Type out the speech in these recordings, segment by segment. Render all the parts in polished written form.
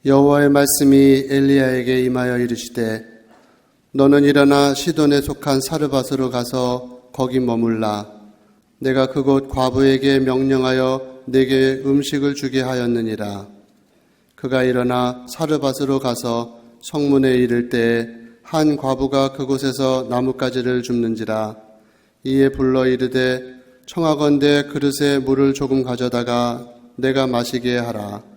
여호와의 말씀이 엘리야에게 임하여 이르시되 너는 일어나 시돈에 속한 사르밧으로 가서 거기 머물라. 내가 그곳 과부에게 명령하여 내게 음식을 주게 하였느니라. 그가 일어나 사르밧으로 가서 성문에 이를 때에 한 과부가 그곳에서 나뭇가지를 줍는지라. 이에 불러 이르되 청하건대 그릇에 물을 조금 가져다가 내가 마시게 하라.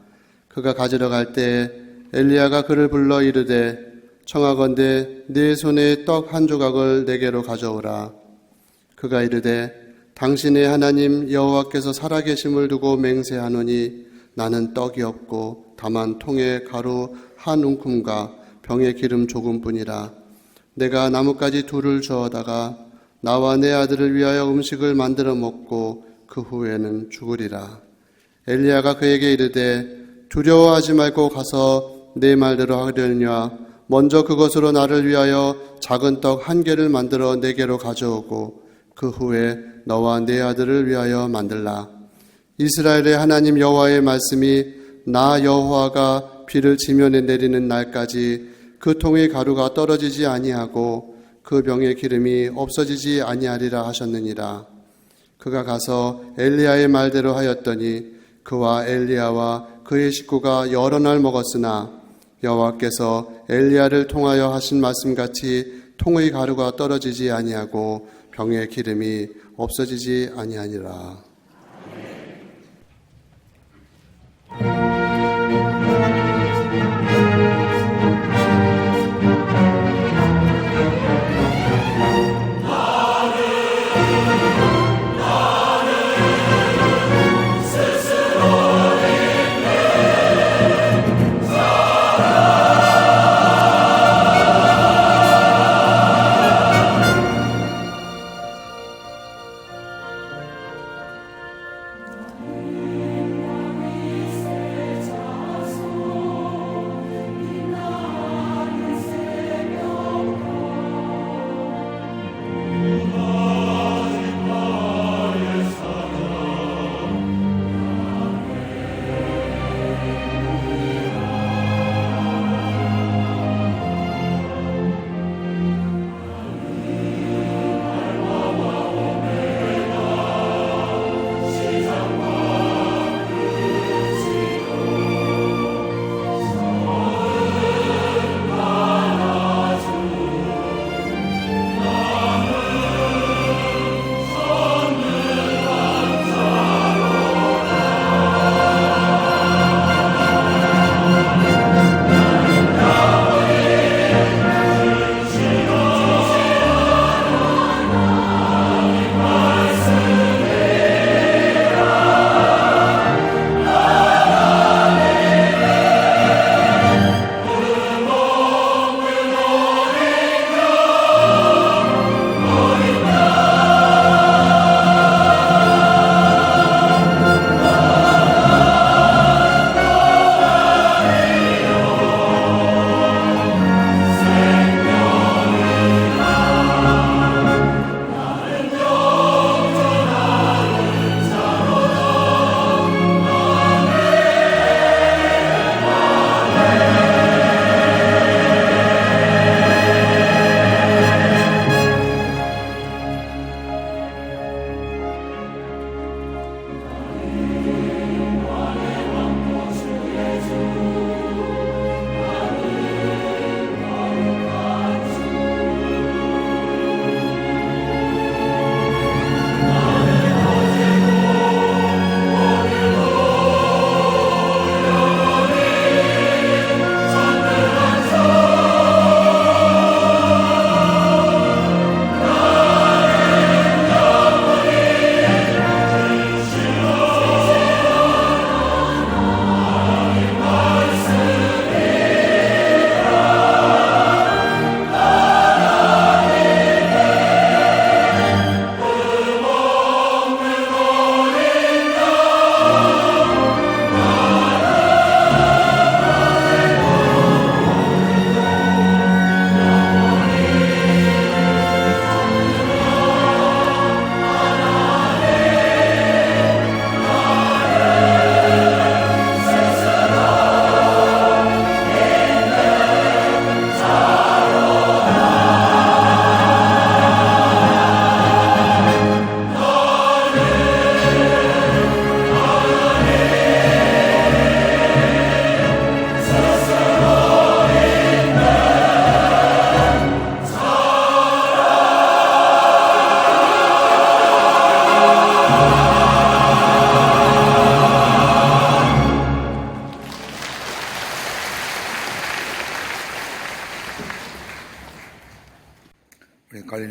그가 가지러 갈 때에 엘리야가 그를 불러 이르되 청하건대 네 손에 떡 한 조각을 내게로 가져오라. 그가 이르되 당신의 하나님 여호와께서 살아계심을 두고 맹세하노니 나는 떡이 없고 다만 통에 가루 한 움큼과 병에 기름 조금뿐이라. 내가 나뭇가지 둘을 주어다가 나와 내 아들을 위하여 음식을 만들어 먹고 그 후에는 죽으리라. 엘리야가 그에게 이르되 두려워하지 말고 가서 내 말대로 하려니와 먼저 그것으로 나를 위하여 작은 떡 한 개를 만들어 내게로 가져오고 그 후에 너와 내 아들을 위하여 만들라. 이스라엘의 하나님 여호와의 말씀이 나 여호와가 비를 지면에 내리는 날까지 그 통의 가루가 떨어지지 아니하고 그 병의 기름이 없어지지 아니하리라 하셨느니라. 그가 가서 엘리야의 말대로 하였더니 그와 엘리야와 그의 식구가 여러 날 먹었으나 여호와께서 엘리야를 통하여 하신 말씀같이 통의 가루가 떨어지지 아니하고 병의 기름이 없어지지 아니하니라.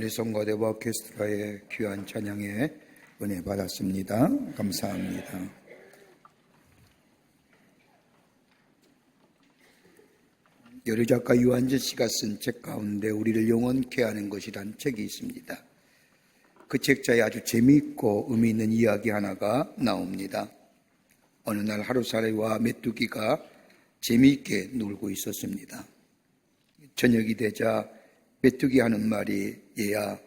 우리 성가대와 오케스트라의 귀한 찬양에 은혜 받았습니다. 감사합니다. 여류 작가 유한재 씨가 쓴 책 가운데 우리를 영원케 하는 것이란 책이 있습니다. 그 책자에 아주 재미있고 의미 있는 이야기 하나가 나옵니다. 어느 날 하루살이와 메뚜기가 재미있게 놀고 있었습니다. 저녁이 되자 메뚜기 하는 말이, 얘야,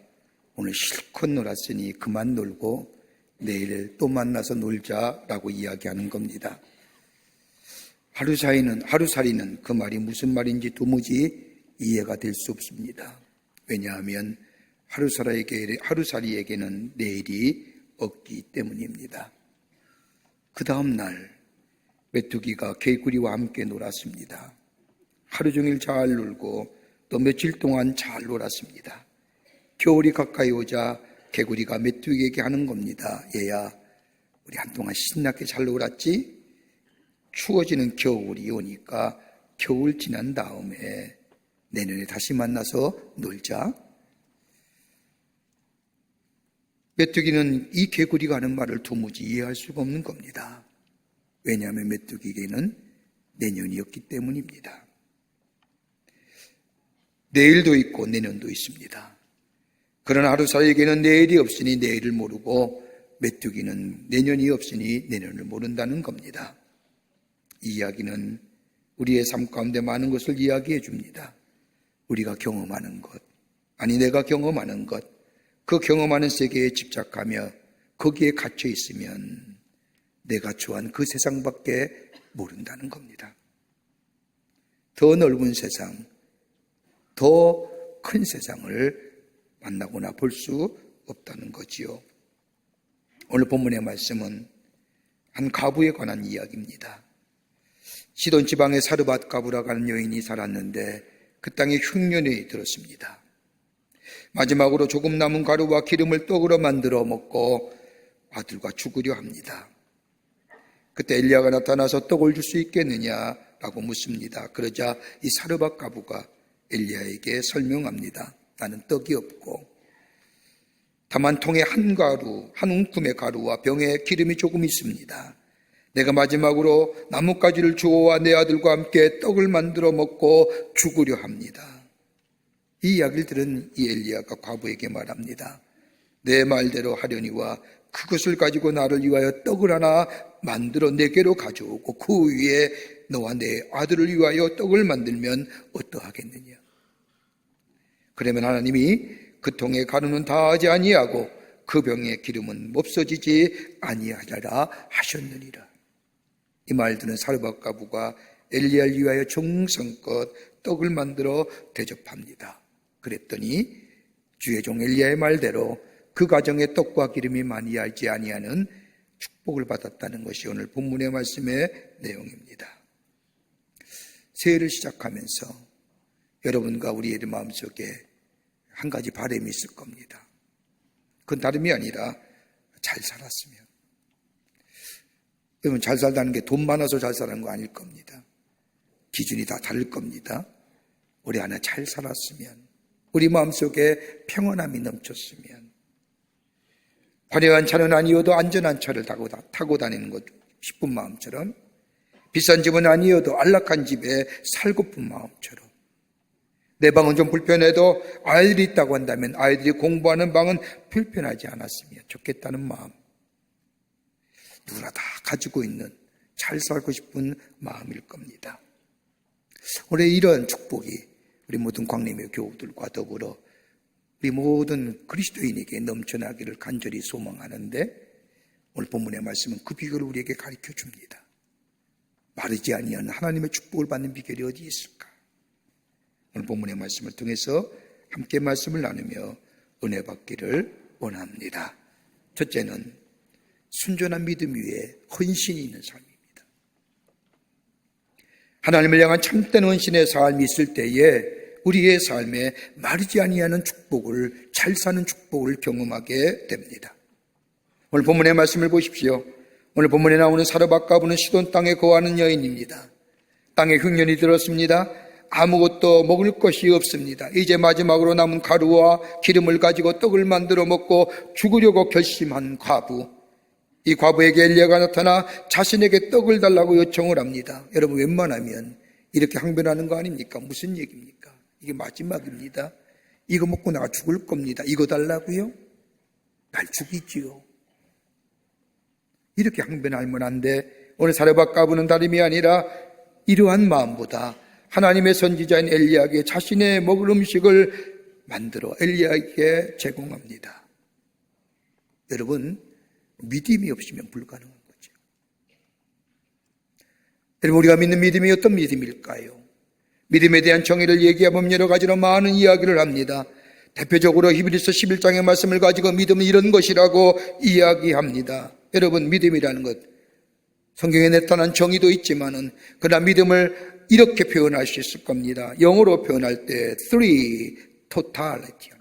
오늘 실컷 놀았으니 그만 놀고 내일 또 만나서 놀자라고 이야기하는 겁니다. 하루살이는 그 말이 무슨 말인지 도무지 이해가 될 수 없습니다. 왜냐하면 하루살이에게는 내일이 없기 때문입니다. 그 다음 날 메뚜기가 개구리와 함께 놀았습니다. 하루 종일 잘 놀고 또 며칠 동안 잘 놀았습니다. 겨울이 가까이 오자 개구리가 메뚜기에게 하는 겁니다. 얘야, 우리 한동안 신나게 잘 놀았지? 추워지는 겨울이 오니까 겨울 지난 다음에 내년에 다시 만나서 놀자. 메뚜기는 이 개구리가 하는 말을 도무지 이해할 수가 없는 겁니다. 왜냐하면 메뚜기에게는 내년이었기 때문입니다. 내일도 있고 내년도 있습니다. 그러나 하루살이에게는 내일이 없으니 내일을 모르고 메뚜기는 내년이 없으니 내년을 모른다는 겁니다. 이 이야기는 우리의 삶 가운데 많은 것을 이야기해 줍니다. 우리가 경험하는 것, 아니 내가 경험하는 것, 그 경험하는 세계에 집착하며 거기에 갇혀 있으면 내가 좋아하는 그 세상밖에 모른다는 겁니다. 더 넓은 세상, 더 큰 세상을 만나거나 볼 수 없다는 거지요. 오늘 본문의 말씀은 한 가부에 관한 이야기입니다. 시돈 지방의 사르밧 가부라고 하는 여인이 살았는데 그 땅에 흉년이 들었습니다. 마지막으로 조금 남은 가루와 기름을 떡으로 만들어 먹고 아들과 죽으려 합니다. 그때 엘리야가 나타나서 떡을 줄 수 있겠느냐라고 묻습니다. 그러자 이 사르밧 가부가 엘리야에게 설명합니다. 나는 떡이 없고 다만 통에 한 움큼의 가루와 병에 기름이 조금 있습니다. 내가 마지막으로 나뭇가지를 주워와 내 아들과 함께 떡을 만들어 먹고 죽으려 합니다. 이 이야기를 들은 이 엘리야가 과부에게 말합니다. 내 말대로 하려니와 그것을 가지고 나를 위하여 떡을 하나 만들어 내게로 가져오고 그 위에 너와 내 아들을 위하여 떡을 만들면 어떠하겠느냐. 그러면 하나님이 그 통에 가루는 다하지 아니하고 그 병의 기름은 없어지지 아니하리라 하셨느니라. 이 말 듣는 사르밧 가부가 엘리야를 위하여 정성껏 떡을 만들어 대접합니다. 그랬더니 주의 종 엘리야의 말대로 그 가정에 떡과 기름이 많이 알지 아니하는 축복을 받았다는 것이 오늘 본문의 말씀의 내용입니다. 새해를 시작하면서 여러분과 우리의 마음속에 한 가지 바람이 있을 겁니다. 그건 다름이 아니라 잘 살았으면. 여러분, 잘 살다는 게 돈 많아서 잘 사는 거 아닐 겁니다. 기준이 다 다를 겁니다. 우리 안에 잘 살았으면, 우리 마음속에 평안함이 넘쳤으면, 화려한 차는 아니어도 안전한 차를 타고 다니는 것 싶은 마음처럼, 비싼 집은 아니어도 안락한 집에 살고픈 마음처럼, 내 방은 좀 불편해도 아이들이 있다고 한다면 아이들이 공부하는 방은 불편하지 않았으면 좋겠다는 마음, 누구나 다 가지고 있는 잘 살고 싶은 마음일 겁니다. 올해 이런 축복이 우리 모든 광림의 교우들과 더불어 우리 모든 그리스도인에게 넘쳐나기를 간절히 소망하는데, 오늘 본문의 말씀은 그 비결을 우리에게 가르쳐 줍니다. 마르지 아니하는 하나님의 축복을 받는 비결이 어디 있을까? 오늘 본문의 말씀을 통해서 함께 말씀을 나누며 은혜 받기를 원합니다. 첫째는 순전한 믿음 위에 헌신이 있는 삶입니다. 하나님을 향한 참된 헌신의 삶이 있을 때에 우리의 삶에 마르지 아니하는 축복을, 잘 사는 축복을 경험하게 됩니다. 오늘 본문의 말씀을 보십시오. 오늘 본문에 나오는 사르밧 가부는 시돈 땅에 거하는 여인입니다. 땅에 흉년이 들었습니다. 아무것도 먹을 것이 없습니다. 이제 마지막으로 남은 가루와 기름을 가지고 떡을 만들어 먹고 죽으려고 결심한 과부. 이 과부에게 엘리야가 나타나 자신에게 떡을 달라고 요청을 합니다. 여러분, 웬만하면 이렇게 항변하는 거 아닙니까? 무슨 얘기입니까? 이게 마지막입니다. 이거 먹고 내가 죽을 겁니다. 이거 달라고요? 날 죽이지요. 이렇게 항변하면 안 돼. 오늘 사르밧 과부는 다름이 아니라 이러한 마음보다 하나님의 선지자인 엘리야에게 자신의 먹을 음식을 만들어 엘리야에게 제공합니다. 여러분, 믿음이 없으면 불가능한 거죠. 여러분, 우리가 믿는 믿음이 어떤 믿음일까요? 믿음에 대한 정의를 얘기하면 여러 가지로 많은 이야기를 합니다. 대표적으로 히브리서 11장의 말씀을 가지고 믿음은 이런 것이라고 이야기합니다. 여러분, 믿음이라는 것, 성경에 나타난 정의도 있지만은 그러나 믿음을 이렇게 표현할 수 있을 겁니다. 영어로 표현할 때 totality.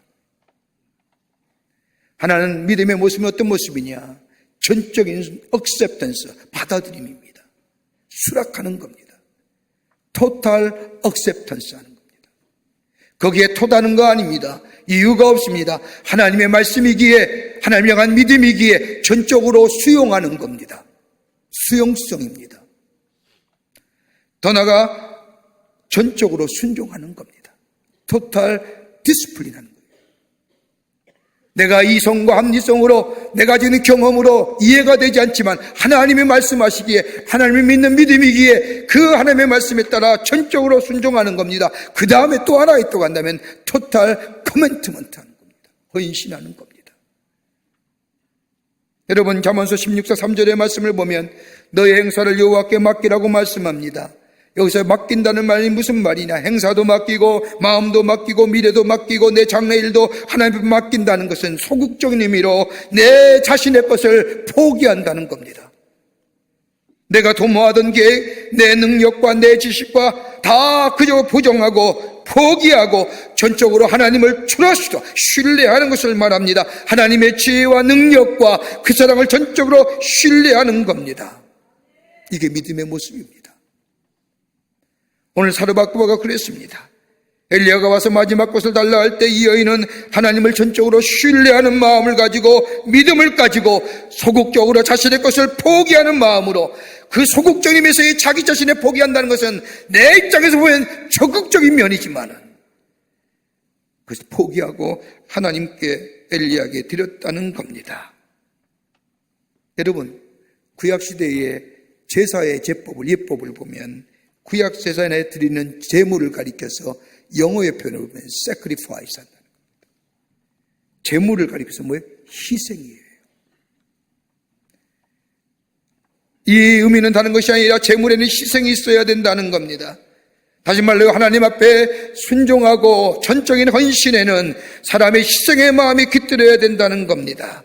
하나는 믿음의 모습이 어떤 모습이냐? 전적인 acceptance, 받아들임입니다. 수락하는 겁니다. total acceptance 하는 겁니다. 거기에 토다는 거 아닙니다. 이유가 없습니다. 하나님의 말씀이기에, 하나님을 향한 믿음이기에 전적으로 수용하는 겁니다. 수용성입니다. 더 나아가 전적으로 순종하는 겁니다. total discipline 하는 거예요. 내가 이성과 합리성으로 내가 지는 경험으로 이해가 되지 않지만 하나님이 말씀하시기에, 하나님을 믿는 믿음이기에 그 하나님의 말씀에 따라 전적으로 순종하는 겁니다. 그 다음에 또 하나 또 간다면 total commitment 하는 겁니다. 헌신하는 겁니다. 여러분, 잠언서 16장 3절의 말씀을 보면 너의 행사를 여호와께 맡기라고 말씀합니다. 여기서 맡긴다는 말이 무슨 말이냐? 행사도 맡기고 마음도 맡기고 미래도 맡기고 내 장래일도 하나님께 맡긴다는 것은 소극적인 의미로 내 자신의 것을 포기한다는 겁니다. 내가 도모하던 계획, 내 능력과 내 지식과 다 그저 부정하고 포기하고 전적으로 하나님을 트러스트, 신뢰하는 것을 말합니다. 하나님의 지혜와 능력과 그 사랑을 전적으로 신뢰하는 겁니다. 이게 믿음의 모습입니다. 오늘 사르밧 과부가 그랬습니다. 엘리야가 와서 마지막 것을 달라 할 때 이 여인은 하나님을 전적으로 신뢰하는 마음을 가지고 믿음을 가지고 소극적으로 자신의 것을 포기하는 마음으로, 그 소극적인 면에서의 자기 자신을 포기한다는 것은 내 입장에서 보면 적극적인 면이지만 그것을 포기하고 하나님께 엘리야에게 드렸다는 겁니다. 여러분, 구약시대의 제사의 제법을, 예법을 보면 구약 제사에 드리는 제물을 가리켜서 영어의 표현을 보면 sacrifice 한다는 겁니다. 제물을 가리켜서 뭐예요? 희생이에요. 이 의미는 다른 것이 아니라 제물에는 희생이 있어야 된다는 겁니다. 다시 말로 하나님 앞에 순종하고 전적인 헌신에는 사람의 희생의 마음이 깃들어야 된다는 겁니다.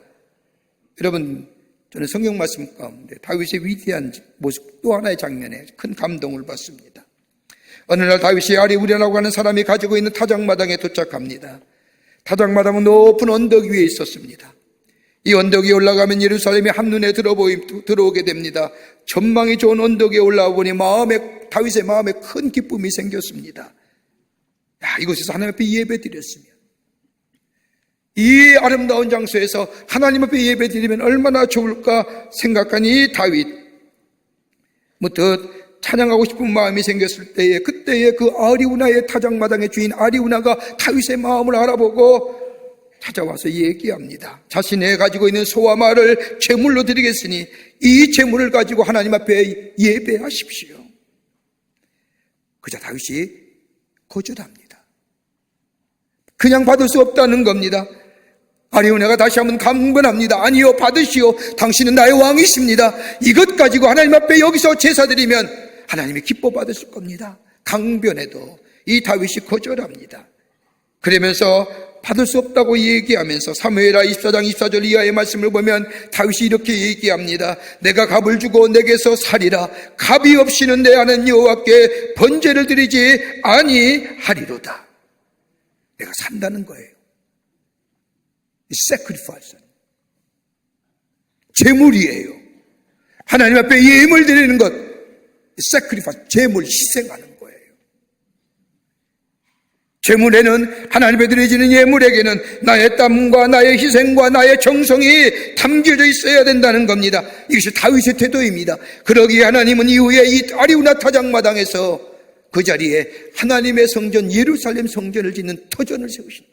여러분, 저는 성경 말씀 가운데 다윗의 위대한 모습 또 하나의 장면에 큰 감동을 받습니다. 어느 날 다윗이 아리우리라고 하는 사람이 가지고 있는 타작마당에 도착합니다. 타작마당은 높은 언덕 위에 있었습니다. 이 언덕 위에 올라가면 예루살렘이 한눈에 들어오게 됩니다. 전망이 좋은 언덕에 올라와 보니 다윗의 마음에 큰 기쁨이 생겼습니다. 이곳에서 하나님 앞에 예배드렸으면, 이 아름다운 장소에서 하나님 앞에 예배드리면 얼마나 좋을까 생각하니 다윗, 무엇 찬양하고 싶은 마음이 생겼을 때에, 그때에 그 아리우나의 타작마당의 주인 아리우나가 다윗의 마음을 알아보고 찾아와서 얘기합니다. 자신의 가지고 있는 소와 말을 제물로 드리겠으니 이 제물을 가지고 하나님 앞에 예배하십시오. 그자 다윗이 거절합니다. 그냥 받을 수 없다는 겁니다. 아리우나가 다시 한번 강변합니다. 아니요, 받으시오. 당신은 나의 왕이십니다. 이것 가지고 하나님 앞에 여기서 제사 드리면 하나님이 기뻐 받으실 겁니다. 강변해도 이 다윗이 거절합니다. 그러면서 받을 수 없다고 얘기하면서 사무엘하 24장 24절 이하의 말씀을 보면 다윗이 이렇게 얘기합니다. 내가 값을 주고 내게서 살이라. 값이 없이는 내 아는 여호와께 번제를 드리지 아니하리로다. 내가 산다는 거예요. sacrifice. 제물이에요. 하나님 앞에 예물 드리는 것, sacrifice, 제물, 희생하는 거예요. 제물에는, 하나님께 드려지는 예물에게는 나의 땀과 나의 희생과 나의 정성이 담겨져 있어야 된다는 겁니다. 이것이 다윗의 태도입니다. 그러기에 하나님은 이후에 이 아리우나 타작마당에서 그 자리에 하나님의 성전 예루살렘 성전을 짓는 터전을 세우십니다.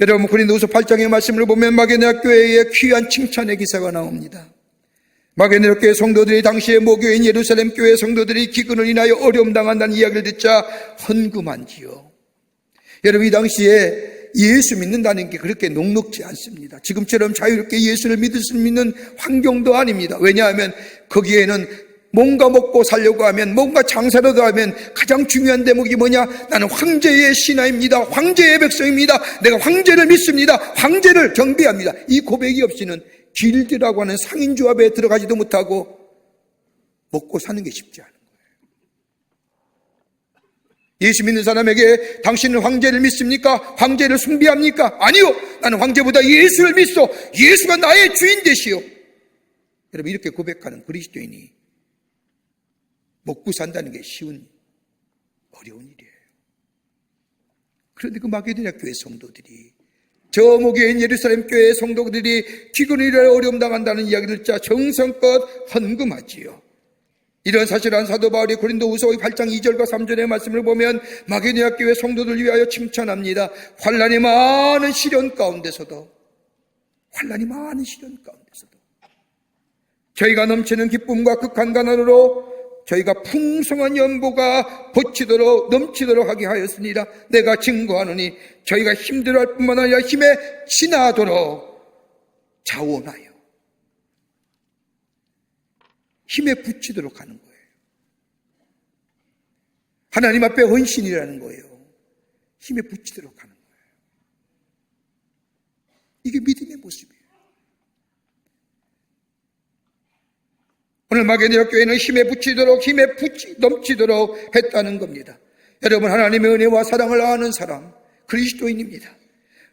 여러분, 고린도후서 8장의 말씀을 보면 마게도냐 교회의 귀한 칭찬의 기사가 나옵니다. 마게도냐 교회 성도들이 당시에 모교인 예루살렘 교회 성도들이 기근을 인하여 어려움 당한다는 이야기를 듣자 헌금한지요. 여러분, 이 당시에 예수 믿는다는 게 그렇게 녹록지 않습니다. 지금처럼 자유롭게 예수를 믿을 수 있는 환경도 아닙니다. 왜냐하면 거기에는 뭔가 먹고 살려고 하면, 뭔가 장사라도 하면 가장 중요한 대목이 뭐냐? 나는 황제의 신하입니다. 황제의 백성입니다. 내가 황제를 믿습니다. 황제를 경배합니다. 이 고백이 없이는 길드라고 하는 상인조합에 들어가지도 못하고 먹고 사는 게 쉽지 않은 거예요. 예수 믿는 사람에게 당신은 황제를 믿습니까? 황제를 숭배합니까? 아니요. 나는 황제보다 예수를 믿소. 예수가 나의 주인 되시오. 여러분, 이렇게 고백하는 그리스도인이 먹고 산다는 게 어려운 일이에요. 그런데 그 마게도냐 교회 성도들이, 저 모교인 예루살렘 교회 성도들이 기근을 인하여 어려움 당한다는 이야기를 듣자 정성껏 헌금하지요. 이런 사실을 한 사도 바울이 고린도후서 8장 2절과 3절의 말씀을 보면 마게도냐 교회 성도들을 위하여 칭찬합니다. 환난이 많은 시련 가운데서도 저희가 넘치는 기쁨과 극한 가난으로 저희가 풍성한 연보가 넘치도록 하게 하였으니라. 내가 증거하노니 저희가 힘들어할 뿐만 아니라 힘에 지나도록 자원하여 힘에 붙이도록 하는 거예요. 하나님 앞에 헌신이라는 거예요. 힘에 붙이도록 하는 거예요. 이게 믿음의 모습이에요. 오늘 마게도냐 교회는 힘에 넘치도록 했다는 겁니다. 여러분, 하나님의 은혜와 사랑을 아는 사람, 그리스도인입니다.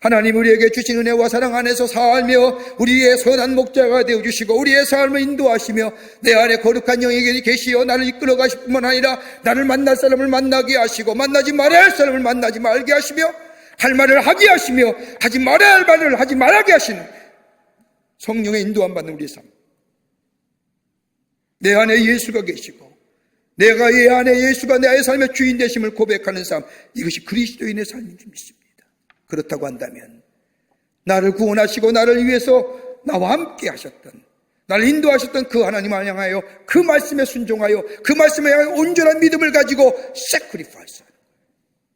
하나님 우리에게 주신 은혜와 사랑 안에서 살며 우리의 선한 목자가 되어주시고 우리의 삶을 인도하시며 내 안에 거룩한 영이 계시어 나를 이끌어 가실 뿐만 아니라 나를 만날 사람을 만나게 하시고 만나지 말아야 할 사람을 만나지 말게 하시며 할 말을 하게 하시며 하지 말아야 할 말을 하지 말게 하시는 성령의 인도함 받는 우리의 삶. 내 안에 예수가 계시고 내가 이 안에 예수가 내 삶의 주인 되심을 고백하는 삶, 이것이 그리스도인의 삶인 줄 믿습니다. 그렇다고 한다면 나를 구원하시고 나를 위해서 나와 함께 하셨던, 나를 인도하셨던 그 하나님을 향하여 그 말씀에 순종하여 그 말씀에 향하여 온전한 믿음을 가지고 sacrifice 하는 거예요.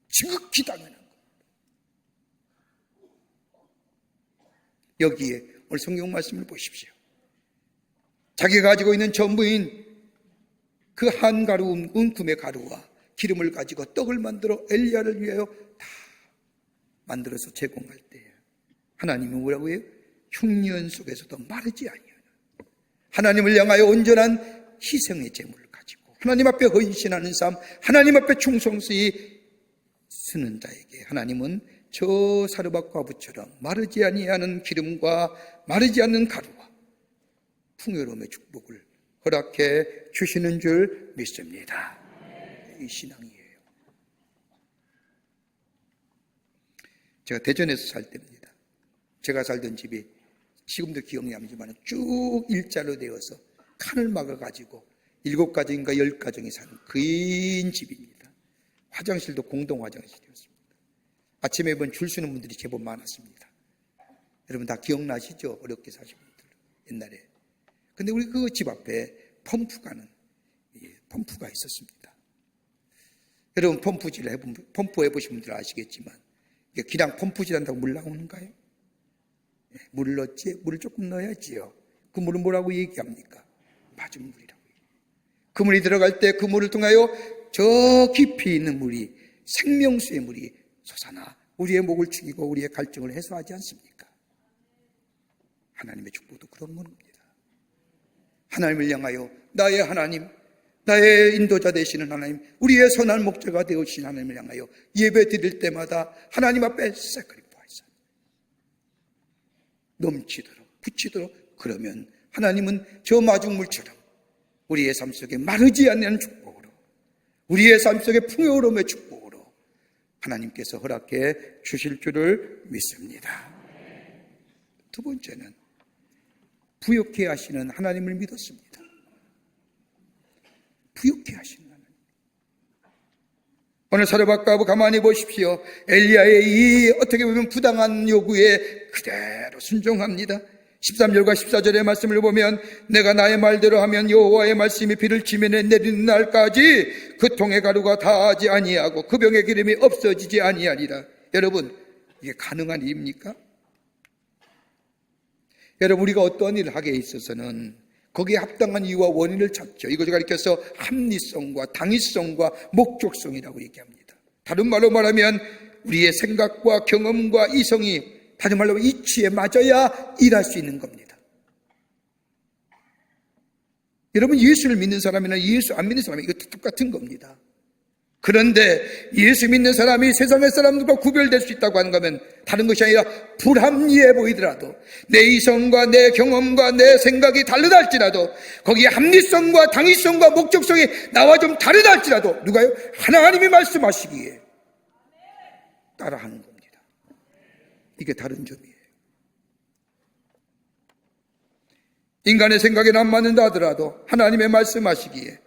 지극히 당연한 거예요. 여기에 오늘 성경 말씀을 보십시오. 자기가 가지고 있는 전부인 그 한 가루 은금의 가루와 기름을 가지고 떡을 만들어 엘리야를 위하여 다 만들어서 제공할 때 하나님은 뭐라고 해요? 흉년 속에서도 마르지 아니하는, 하나님을 향하여 온전한 희생의 제물을 가지고 하나님 앞에 헌신하는 삶, 하나님 앞에 충성스레 쓰는 자에게 하나님은 저 사르밧 과부처럼 마르지 아니하는 기름과 마르지 않는 가루와 풍요로움의 축복을 허락해 주시는 줄 믿습니다. 이 신앙이에요. 제가 대전에서 살 때입니다. 제가 살던 집이 지금도 기억이 나지만 쭉 일자로 되어서 칸을 막아가지고 7가정인가 10가정이 사는 긴 집입니다. 화장실도 공동 화장실이었습니다. 아침에 본 줄 서는 분들이 제법 많았습니다. 여러분 다 기억나시죠? 어렵게 사신 분들 옛날에. 근데 우리 그 집 앞에 펌프가 있었습니다. 여러분 펌프 해보신 분들 아시겠지만 그냥 펌프질 한다고 물 나오는가요? 물을 넣지? 물을 조금 넣어야지요. 그 물은 뭐라고 얘기합니까? 맞은 물이라고. 그 물이 들어갈 때 그 물을 통하여 저 깊이 있는 물이, 생명수의 물이 솟아나 우리의 목을 축이고 우리의 갈증을 해소하지 않습니까? 하나님의 축복도 그런 겁니다. 하나님을 향하여 나의 하나님, 나의 인도자 되시는 하나님, 우리의 선한 목자가 되어주신 하나님을 향하여 예배 드릴 때마다 하나님 앞에 sacrifice 넘치도록, 붙이도록, 그러면 하나님은 저 마중물처럼 우리의 삶 속에 마르지 않는 축복으로, 우리의 삶 속에 풍요로움의 축복으로 하나님께서 허락해 주실 줄을 믿습니다. 두 번째는 부욕해 하시는 하나님을 믿었습니다. 부욕해 하시는 하나님. 오늘 사르밧가브 가만히 보십시오. 엘리야의 이 어떻게 보면 부당한 요구에 그대로 순종합니다. 13절과 14절의 말씀을 보면 내가 나의 말대로 하면 여호와의 말씀이 비를 치면에 내리는 날까지 그 통의 가루가 다하지 아니하고 그 병의 기름이 없어지지 아니하리라. 여러분, 이게 가능한 일입니까? 여러분, 우리가 어떠한 일을 하기에 있어서는 거기에 합당한 이유와 원인을 찾죠. 이것을 가리켜서 합리성과 당위성과 목적성이라고 얘기합니다. 다른 말로 말하면 우리의 생각과 경험과 이성이 다른 말로 이치에 맞아야 일할 수 있는 겁니다. 여러분, 예수를 믿는 사람이나 예수 안 믿는 사람이 이것도 똑같은 겁니다. 그런데 예수 믿는 사람이 세상의 사람들과 구별될 수 있다고 하는 거면 다른 것이 아니라 불합리해 보이더라도 내 이성과 내 경험과 내 생각이 다르다 할지라도 거기에 합리성과 당위성과 목적성이 나와 좀 다르다 할지라도 누가요? 하나님이 말씀하시기에 따라하는 겁니다. 이게 다른 점이에요. 인간의 생각에는 안 맞는다 하더라도 하나님의 말씀하시기에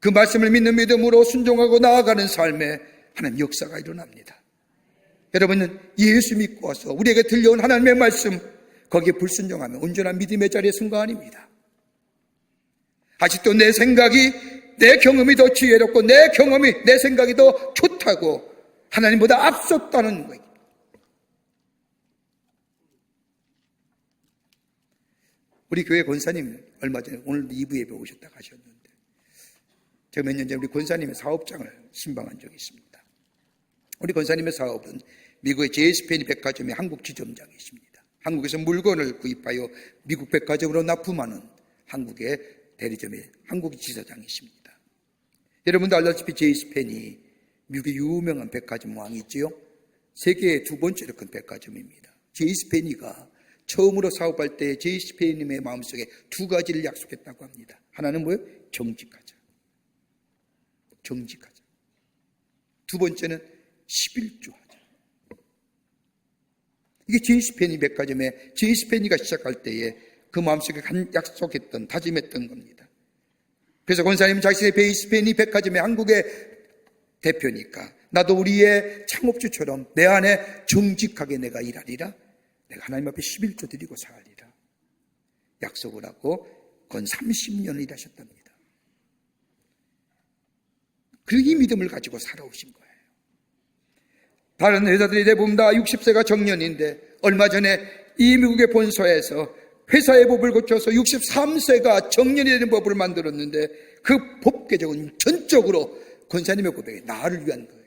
그 말씀을 믿는 믿음으로 순종하고 나아가는 삶에 하나님 역사가 일어납니다. 여러분은 예수 믿고 와서 우리에게 들려온 하나님의 말씀 거기에 불순종하면 온전한 믿음의 자리에 쓴 거 아닙니다. 아직도 내 생각이 내 경험이 더 지혜롭고 내 경험이 내 생각이 더 좋다고 하나님보다 앞섰다는 거예요. 우리 교회 권사님 얼마 전에 오늘 2부 예배 오셨다 가셨는데 제가 몇 년 전에 우리 권사님의 사업장을 신방한 적이 있습니다. 우리 권사님의 사업은 미국의 JSPenney 백화점의 한국 지점장이십니다. 한국에서 물건을 구입하여 미국 백화점으로 납품하는 한국의 대리점의 한국 지사장이십니다. 여러분도 알다시피 JSPenney 미국의 유명한 백화점 왕이 있지요. 세계의 두 번째로 큰 백화점입니다. JSPenney가 처음으로 사업할 때 JSPenney의 마음속에 두 가지를 약속했다고 합니다. 하나는 뭐예요? 정직하자. 정직하자. 두 번째는 11조 하자. 이게 JSPenney 백화점에 JSPenney가 시작할 때에 그 마음속에 약속했던, 다짐했던 겁니다. 그래서 권사님 자신의 JSPenney 백화점의 한국의 대표니까 나도 우리의 창업주처럼 내 안에 정직하게 내가 일하리라. 내가 하나님 앞에 11조 드리고 살리라. 약속을 하고 건 30년을 일하셨답니다. 그리고 이 믿음을 가지고 살아오신 거예요. 다른 회사들이 대부분 다 60세가 정년인데 얼마 전에 이 미국의 본사에서 회사의 법을 고쳐서 63세가 정년이 되는 법을 만들었는데 그 법 개정은 전적으로 권사님의 고백이 나를 위한 거예요.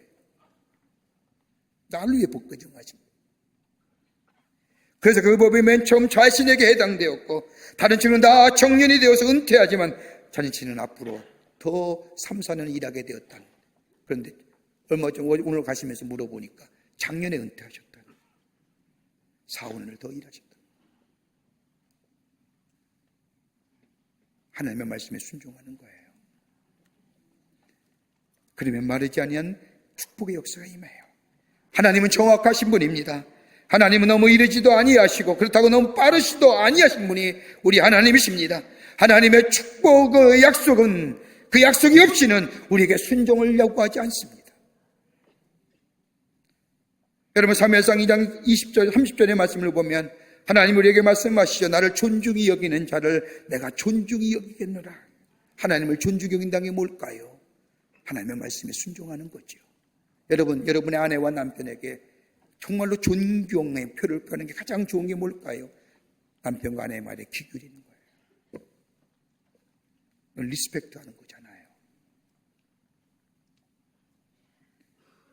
나를 위해 법 개정하신 거예요. 그래서 그 법이 맨 처음 자신에게 해당되었고 다른 친구는 다 정년이 되어서 은퇴하지만 자신은 앞으로 더 3, 4년 일하게 되었다는. 그런데 얼마 전 오늘 가시면서 물어보니까 작년에 은퇴하셨다는. 4, 5년을 더 일하셨다. 하나님의 말씀에 순종하는 거예요. 그러면 마르지 아니한 축복의 역사가 임해요. 하나님은 정확하신 분입니다. 하나님은 너무 이르지도 아니하시고 그렇다고 너무 빠르시도 아니하신 분이 우리 하나님이십니다. 하나님의 축복의 약속은 그 약속이 없이는 우리에게 순종을 요구하지 않습니다. 여러분 사무엘상 2장 20절 30절의 말씀을 보면 하나님 우리에게 말씀하시죠. 나를 존중히 여기는 자를 내가 존중히 여기겠노라. 하나님을 존중히 여긴다는 게 뭘까요? 하나님의 말씀에 순종하는 거죠. 여러분, 여러분의 아내와 남편에게 정말로 존경의 표를 펴는 게 가장 좋은 게 뭘까요? 남편과 아내의 말에 귀 기울이는 거예요. 리스펙트 하는 거잖아요.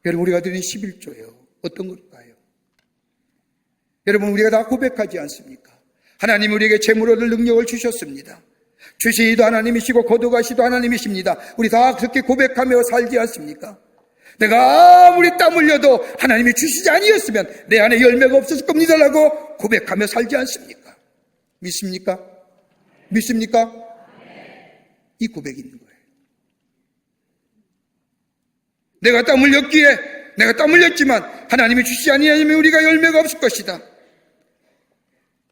여러분, 우리가 드리는 11조예요. 어떤 걸까요? 여러분, 우리가 다 고백하지 않습니까? 하나님 우리에게 재물 얻을 능력을 주셨습니다. 주시기도 하나님이시고 거두가시도 하나님이십니다. 우리 다 그렇게 고백하며 살지 않습니까? 내가 아무리 땀 흘려도 하나님이 주시지 아니었으면 내 안에 열매가 없었을 겁니다 라고 고백하며 살지 않습니까? 믿습니까? 믿습니까? 이 고백이 있는 거예요. 내가 땀 흘렸기에, 내가 땀 흘렸지만 하나님이 주시지 아니하면 우리가 열매가 없을 것이다.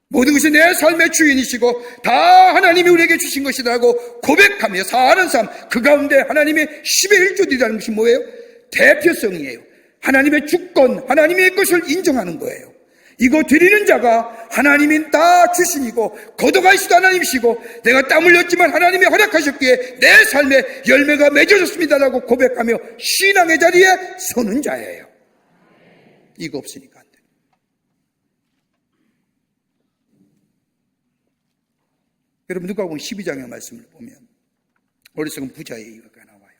모든 것이 내 삶의 주인이시고 다 하나님이 우리에게 주신 것이라고 고백하며 사는 삶, 그 가운데 하나님의 10의 1조이라는 것이 뭐예요? 대표성이에요. 하나님의 주권, 하나님의 것을 인정하는 거예요. 이거 드리는 자가 하나님이 다 주신이고 거둬가시도 하나님이시고 내가 땀 흘렸지만 하나님이 허락하셨기에 내 삶에 열매가 맺어졌습니다라고 고백하며 신앙의 자리에 서는 자예요. 이거 없으니까 안 돼요. 여러분 누가 보면 12장의 말씀을 보면 어리석은 부자의 이유가 나와요.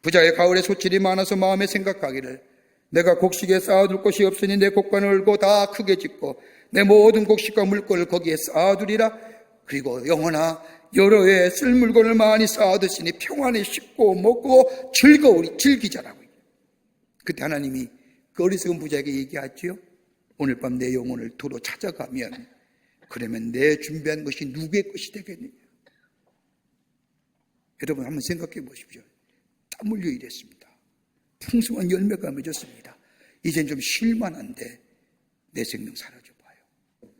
부자의 가을에 소출이 많아서 마음에 생각하기를 내가 곡식에 쌓아둘 곳이 없으니 내 곡간을 얼고 다 크게 짓고 내 모든 곡식과 물건을 거기에 쌓아두리라. 그리고 영혼아 여러 해 쓸 물건을 많이 쌓아두시니 평안히 씻고 먹고 즐기자라고. 그때 하나님이 그 어리석은 부자에게 얘기하죠. 오늘 밤 내 영혼을 도로 찾아가면 그러면 내 준비한 것이 누구의 것이 되겠느냐. 여러분 한번 생각해 보십시오. 땀 흘려 일했습니다. 풍성한 열매가 맺었습니다. 이젠 좀 쉴만한데 내 생명 사라져 봐요.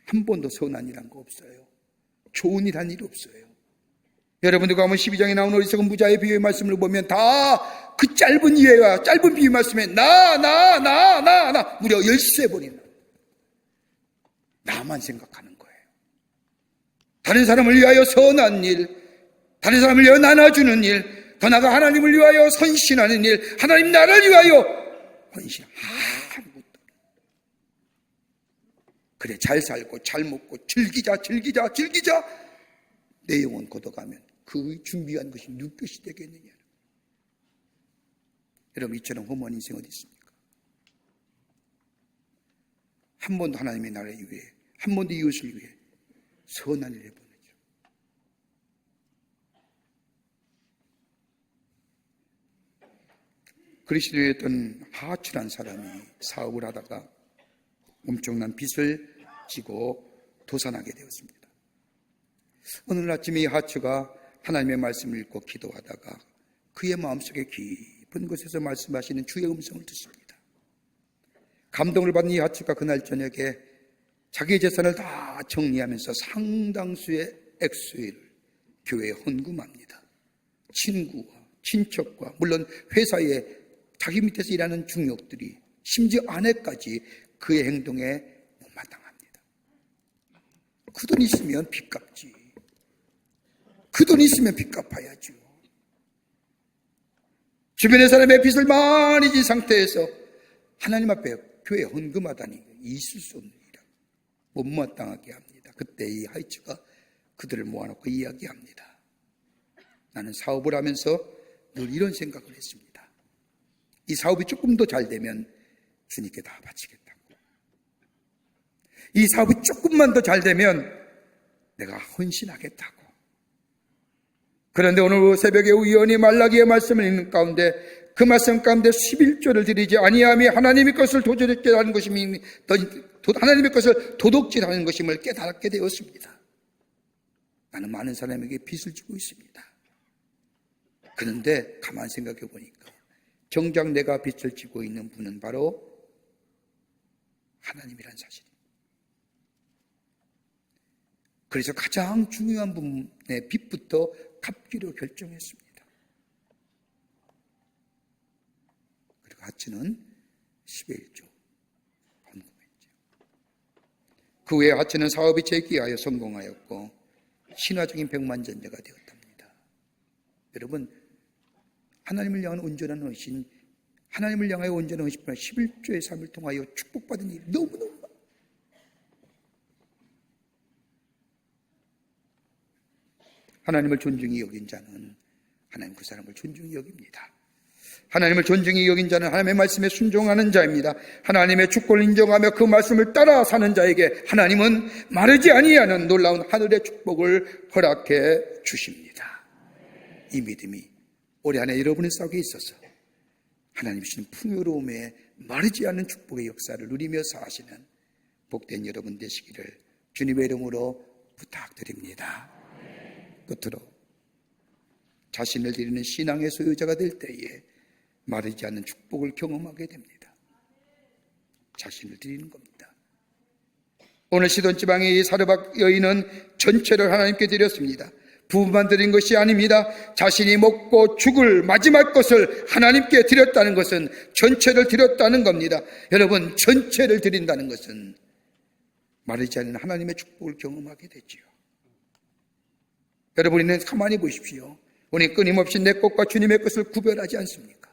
한 번도 선한 일 한 거 없어요. 좋은 일 한 일 없어요. 여러분들 가면 12장에 나온 어리석은 부자의 비유의 말씀을 보면 다 그 짧은 이해와 짧은 비유 말씀에 나 무려 13번이나 나만 생각하는 거예요. 다른 사람을 위하여 선한 일, 다른 사람을 위하여 나눠주는 일, 더 나아가 하나님을 위하여 헌신하는 일, 하나님 나라를 위하여 헌신 아무것도. 그래 잘 살고 잘 먹고 즐기자 내 영혼 걷어가면 그 준비한 것이 누구 것이 되겠느냐. 여러분 이처럼 험한 인생 어디 있습니까? 한 번도 하나님의 나라를 위해, 한 번도 이웃을 위해 선한 일을 해보내죠. 그리스도였던 하츠란 사람이 사업을 하다가 엄청난 빚을 지고 도산하게 되었습니다. 어느 날 아침에 이 하츠가 하나님의 말씀을 읽고 기도하다가 그의 마음속에 깊은 곳에서 말씀하시는 주의 음성을 듣습니다. 감동을 받은 이 하츠가 그날 저녁에 자기의 재산을 다 정리하면서 상당수의 액수를 교회에 헌금합니다. 친구와 친척과 물론 회사에 자기 밑에서 일하는 중역들이 심지어 아내까지 그의 행동에 못마땅합니다. 그 돈 있으면 빚 갚지. 그 돈 있으면 빚 갚아야죠. 주변의 사람의 빚을 많이 진 상태에서 하나님 앞에 교회에 헌금하다니 있을 수 없는 일이라 못마땅하게 합니다. 그때 이 하이츠가 그들을 모아놓고 이야기합니다. 나는 사업을 하면서 늘 이런 생각을 했습니다. 이 사업이 조금 더 잘 되면 주님께 다 바치겠다고. 이 사업이 조금만 더 잘 되면 내가 헌신하겠다고. 그런데 오늘 새벽에 우연히 말라기의 말씀을 읽는 가운데 그 말씀 가운데 11조를 드리지 아니하며 하나님의 것을 도적질하는 것임이 하나님의 것을 도둑질하는 것임을 깨닫게 되었습니다. 나는 많은 사람에게 빚을 지고 있습니다. 그런데 가만 생각해 보니까 정작 내가 빚을 지고 있는 분은 바로 하나님이란 사실입니다. 그래서 가장 중요한 분의 빚부터 갚기로 결정했습니다. 그리고 하츠는 10의 1조 헌금했죠. 그 후에 하츠는 사업이 재기하여 성공하였고 신화적인 백만전자가 되었답니다. 여러분 하나님을 향한 온전한 헌신, 하나님을 향하여 온전한 헌신뿐만 11조의 삶을 통하여 축복받은 일이 너무너무 많아요. 하나님을 존중히 여긴 자는 하나님 그 사람을 존중히 여깁니다. 하나님을 존중히 여긴 자는 하나님의 말씀에 순종하는 자입니다. 하나님의 축복을 인정하며 그 말씀을 따라 사는 자에게 하나님은 마르지 아니하는 놀라운 하늘의 축복을 허락해 주십니다. 이 믿음이 올해 안에 여러분의 속에 있어서 하나님 주시는 풍요로움에 마르지 않는 축복의 역사를 누리며 사시는 복된 여러분 되시기를 주님의 이름으로 부탁드립니다. 끝으로 자신을 드리는 신앙의 소유자가 될 때에 마르지 않는 축복을 경험하게 됩니다. 자신을 드리는 겁니다. 오늘 시돈 지방의 이 사르밧 여인은 전체를 하나님께 드렸습니다. 부부만 드린 것이 아닙니다. 자신이 먹고 죽을 마지막 것을 하나님께 드렸다는 것은 전체를 드렸다는 겁니다. 여러분, 전체를 드린다는 것은 마르지 않는 하나님의 축복을 경험하게 되지요. 여러분, 우리는 가만히 보십시오. 우리 끊임없이 내 것과 주님의 것을 구별하지 않습니까?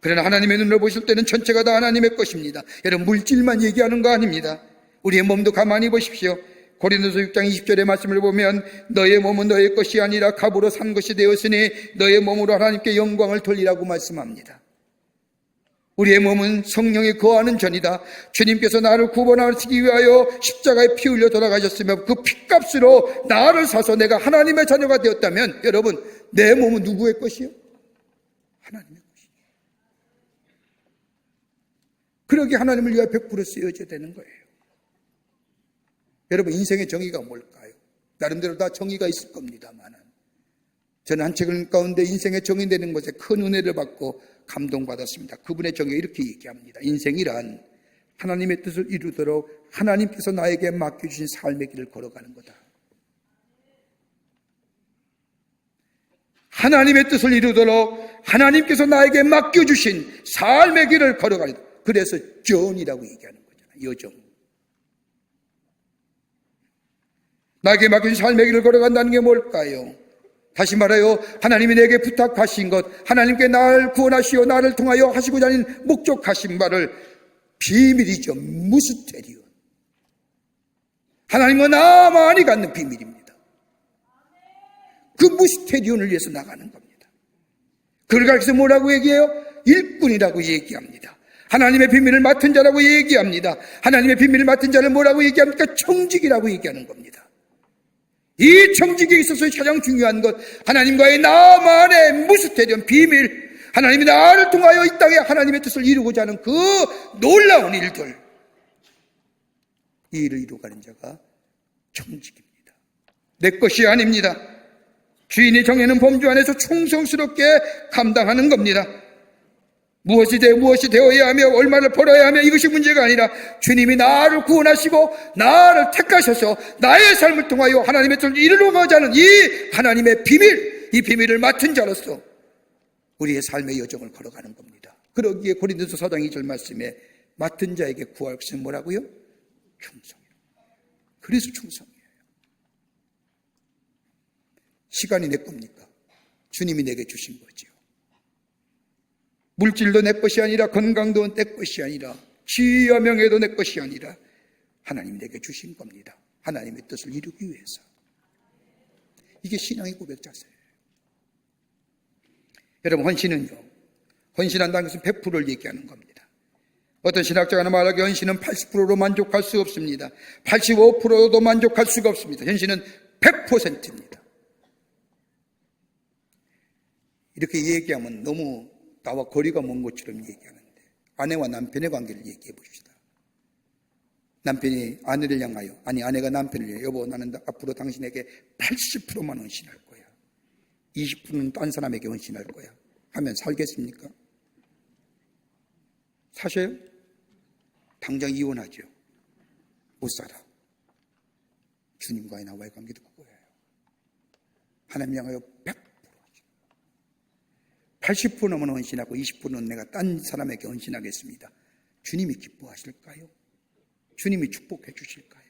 그러나 하나님의 눈으로 보실 때는 전체가 다 하나님의 것입니다. 여러분, 물질만 얘기하는 거 아닙니다. 우리의 몸도 가만히 보십시오. 고린도서 6장 20절의 말씀을 보면 너의 몸은 너의 것이 아니라 값으로 산 것이 되었으니 너의 몸으로 하나님께 영광을 돌리라고 말씀합니다. 우리의 몸은 성령이 거하는 전이다. 주님께서 나를 구원하시기 위하여 십자가에 피 흘려 돌아가셨으며 그 피값으로 나를 사서 내가 하나님의 자녀가 되었다면 여러분, 내 몸은 누구의 것이요? 하나님의 것이요. 그러기에 하나님을 위하여 100% 쓰여져야 되는 거예요. 여러분, 인생의 정의가 뭘까요? 나름대로 다 정의가 있을 겁니다만 저는 한 책 가운데 인생의 정의되는 것에 큰 은혜를 받고 감동받았습니다. 그분의 정의가 이렇게 얘기합니다. 인생이란 하나님의 뜻을 이루도록 하나님께서 나에게 맡겨주신 삶의 길을 걸어가는 거다. 하나님의 뜻을 이루도록 하나님께서 나에게 맡겨주신 삶의 길을 걸어가는 거다. 그래서 전이라고 얘기하는 거잖아요. 여정. 나에게 맡긴 삶의 길을 걸어간다는 게 뭘까요? 다시 말하여 하나님이 내게 부탁하신 것, 하나님께 나를 구원하시어 나를 통하여 하시고자 하는 목적하신 바를 비밀이죠. 무스테리온. 하나님과 나만이 갖는 비밀입니다. 그 무스테리온을 위해서 나가는 겁니다. 그걸 가르쳐서 뭐라고 얘기해요? 일꾼이라고 얘기합니다. 하나님의 비밀을 맡은 자라고 얘기합니다. 하나님의 비밀을 맡은 자를 뭐라고 얘기합니까? 청직이라고 얘기하는 겁니다. 이 청직에 있어서 가장 중요한 것, 하나님과의 나만의 무스테리온 비밀, 하나님이 나를 통하여 이 땅에 하나님의 뜻을 이루고자 하는 그 놀라운 일들, 이 일을 이루어가는 자가 청직입니다. 내 것이 아닙니다. 주인이 정해놓은 범주 안에서 충성스럽게 감당하는 겁니다. 무엇이 되어야 하며 얼마를 벌어야 하며 이것이 문제가 아니라 주님이 나를 구원하시고 나를 택하셔서 나의 삶을 통하여 하나님의 뜻을 이루고자 하는 이 하나님의 비밀, 이 비밀을 맡은 자로서 우리의 삶의 여정을 걸어가는 겁니다. 그러기에 고린도서 4장 2절 말씀에 맡은 자에게 구할 것은 뭐라고요? 충성이에요. 그래서 충성이에요. 시간이 내 겁니까? 주님이 내게 주신 거지요. 물질도 내 것이 아니라 건강도 내 것이 아니라 지위와 명예도 내 것이 아니라 하나님이 내게 주신 겁니다. 하나님의 뜻을 이루기 위해서. 이게 신앙의 고백 자세예요. 여러분, 헌신은요, 헌신한다는 것은 100%를 얘기하는 겁니다. 어떤 신학자가 말하기에 헌신은 80%로 만족할 수 없습니다. 85%도 만족할 수가 없습니다. 헌신은 100%입니다. 이렇게 얘기하면 너무 나와 거리가 먼 것처럼 얘기하는데 아내와 남편의 관계를 얘기해 봅시다. 남편이 아내를 향하여, 아니 아내가 남편을 향하여, 여보 나는 앞으로 당신에게 80%만 헌신할 거야, 20%는 딴 사람에게 헌신할 거야 하면 살겠습니까? 사셔요? 당장 이혼하죠. 못 살아. 주님과의 나와의 관계도 그거예요. 하나님 향하여 80%는 헌신하고 20%는 내가 딴 사람에게 헌신하겠습니다. 주님이 기뻐하실까요? 주님이 축복해 주실까요?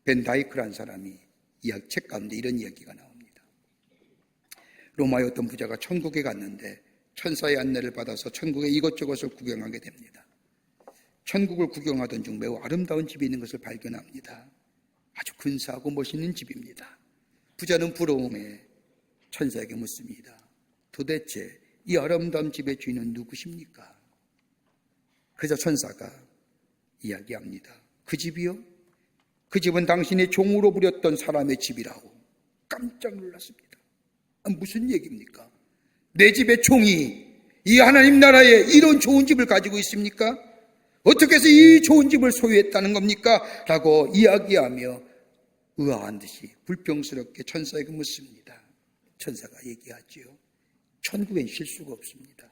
벤 다이크라는 사람이 책 가운데 이런 이야기가 나옵니다. 로마의 어떤 부자가 천국에 갔는데 천사의 안내를 받아서 천국의 이것저것을 구경하게 됩니다. 천국을 구경하던 중 매우 아름다운 집이 있는 것을 발견합니다. 아주 근사하고 멋있는 집입니다. 부자는 부러움에 천사에게 묻습니다. 도대체 이 아름다운 집의 주인은 누구십니까? 그래서 천사가 이야기합니다. 그 집이요? 그 집은 당신이 종으로 부렸던 사람의 집이라고. 깜짝 놀랐습니다. 무슨 얘기입니까? 내 집의 종이 이 하나님 나라에 이런 좋은 집을 가지고 있습니까? 어떻게 해서 이 좋은 집을 소유했다는 겁니까? 라고 이야기하며 의아한 듯이 불평스럽게 천사에게 묻습니다. 천사가 얘기하지요. 천국엔 실수가 없습니다.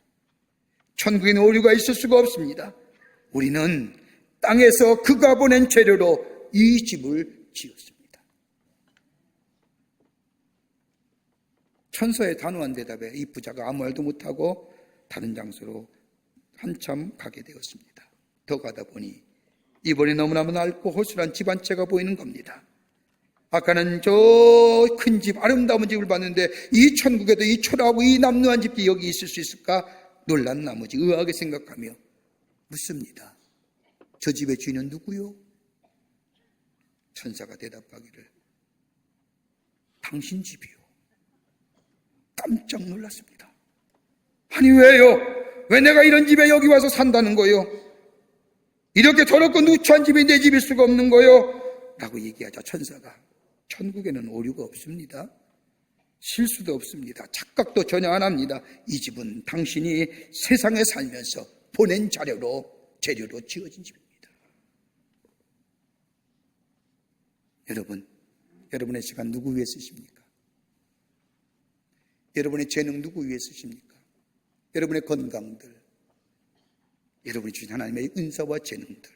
천국엔 오류가 있을 수가 없습니다. 우리는 땅에서 그가 보낸 재료로 이 집을 지었습니다. 천사의 단호한 대답에 이 부자가 아무 말도 못하고 다른 장소로 한참 가게 되었습니다. 더 가다 보니 이번에 너무나도 낡고 허술한 집 한 채가 보이는 겁니다. 아까는 저 큰 집, 아름다운 집을 봤는데 이 천국에도 이 초라하고 이 남루한 집이 여기 있을 수 있을까? 놀란 나머지 의아하게 생각하며 묻습니다. 저 집의 주인은 누구요? 천사가 대답하기를 당신 집이요. 깜짝 놀랐습니다. 아니 왜요? 왜 내가 이런 집에 여기 와서 산다는 거요? 이렇게 더럽고 누추한 집이 내 집일 수가 없는 거요? 라고 얘기하자 천사가 천국에는 오류가 없습니다. 실수도 없습니다. 착각도 전혀 안 합니다. 이 집은 당신이 세상에 살면서 보낸 재료로 지어진 집입니다. 여러분, 여러분의 시간 누구 위해 쓰십니까? 여러분의 재능 누구 위해 쓰십니까? 여러분의 건강들, 여러분이 주신 하나님의 은사와 재능들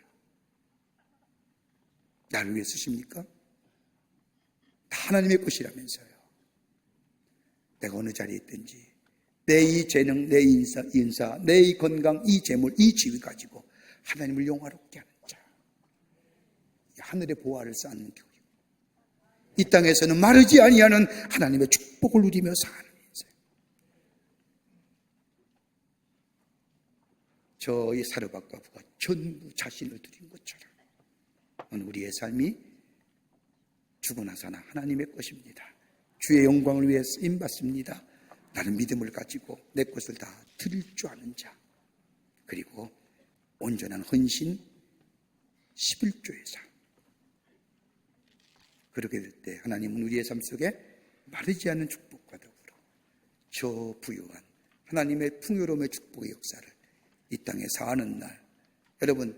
나를 위해 쓰십니까? 다 하나님의 것이라면서요. 내가 어느 자리에 있든지 내 이 재능, 내 인사, 내 이 건강, 이 재물, 이 지위 가지고 하나님을 영화롭게 하는 자, 하늘의 보화를 쌓는 교육, 이 땅에서는 마르지 아니하는 하나님의 축복을 누리며 사는 인생. 저희 사르밧과 부가 전부 자신을 드린 것처럼 오늘 우리의 삶이 죽으나 사나 하나님의 것입니다. 주의 영광을 위해 쓰임받습니다. 나는 믿음을 가지고 내 것을 다 드릴 줄 아는 자, 그리고 온전한 헌신 11조의 삶. 그렇게 될 때 하나님은 우리의 삶 속에 마르지 않는 축복과 더불어 저 부유한 하나님의 풍요로움의 축복의 역사를 이 땅에 사는 날, 여러분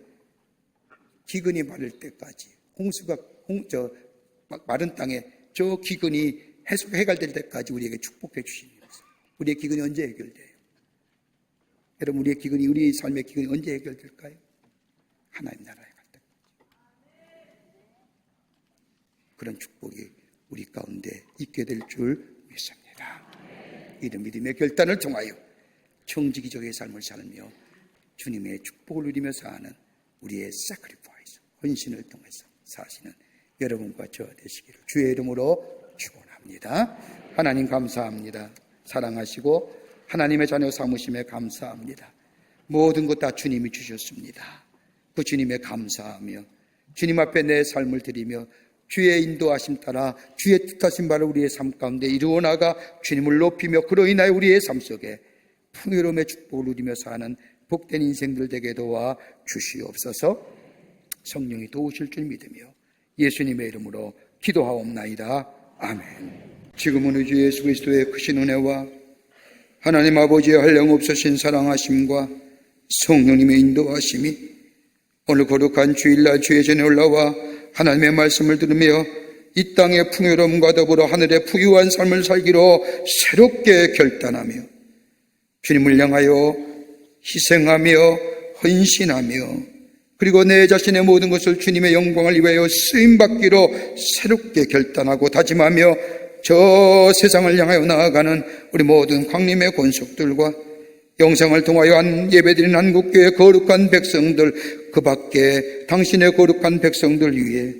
기근이 마를 때까지 홍수가 마른 땅에 저 기근이 해결될 때까지 우리에게 축복해 주시는 것을. 우리의 기근이 언제 해결돼요? 여러분, 우리의 기근이, 우리의 삶의 기근이 언제 해결될까요? 하나님 나라에 갈 때. 그런 축복이 우리 가운데 있게 될 줄 믿습니다. 이런 믿음의 결단을 통하여 청지기적의 삶을 살며 주님의 축복을 누리며 사는 우리의 sacrifice, 헌신을 통해서 사시는 여러분과 저 되시기를 주의 이름으로 축원합니다. 하나님 감사합니다. 사랑하시고 하나님의 자녀 삼으심에 감사합니다. 모든 것 다 주님이 주셨습니다. 그 주님에 감사하며 주님 앞에 내 삶을 드리며 주의 인도하심 따라 주의 뜻하신 바를 우리의 삶 가운데 이루어 나가 주님을 높이며 그로 인하여 우리의 삶 속에 풍요로움의 축복을 누리며 사는 복된 인생들 되게 도와 주시옵소서. 성령이 도우실 줄 믿으며 예수님의 이름으로 기도하옵나이다. 아멘. 지금은 우리 주 예수 그리스도의 크신 은혜와 하나님 아버지의 한량없으신 사랑하심과 성령님의 인도하심이 오늘 거룩한 주일날 주의 전에 올라와 하나님의 말씀을 들으며 이 땅의 풍요로움과 더불어 하늘의 부유한 삶을 살기로 새롭게 결단하며 주님을 향하여 희생하며 헌신하며 그리고 내 자신의 모든 것을 주님의 영광을 위하여 쓰임받기로 새롭게 결단하고 다짐하며 저 세상을 향하여 나아가는 우리 모든 광림의 권속들과 영상을 통하여 예배드리는 한국교회 거룩한 백성들, 그 밖에 당신의 거룩한 백성들 위해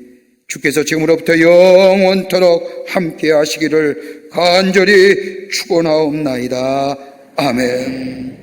주께서 지금으로부터 영원토록 함께 하시기를 간절히 축원하옵나이다. 아멘.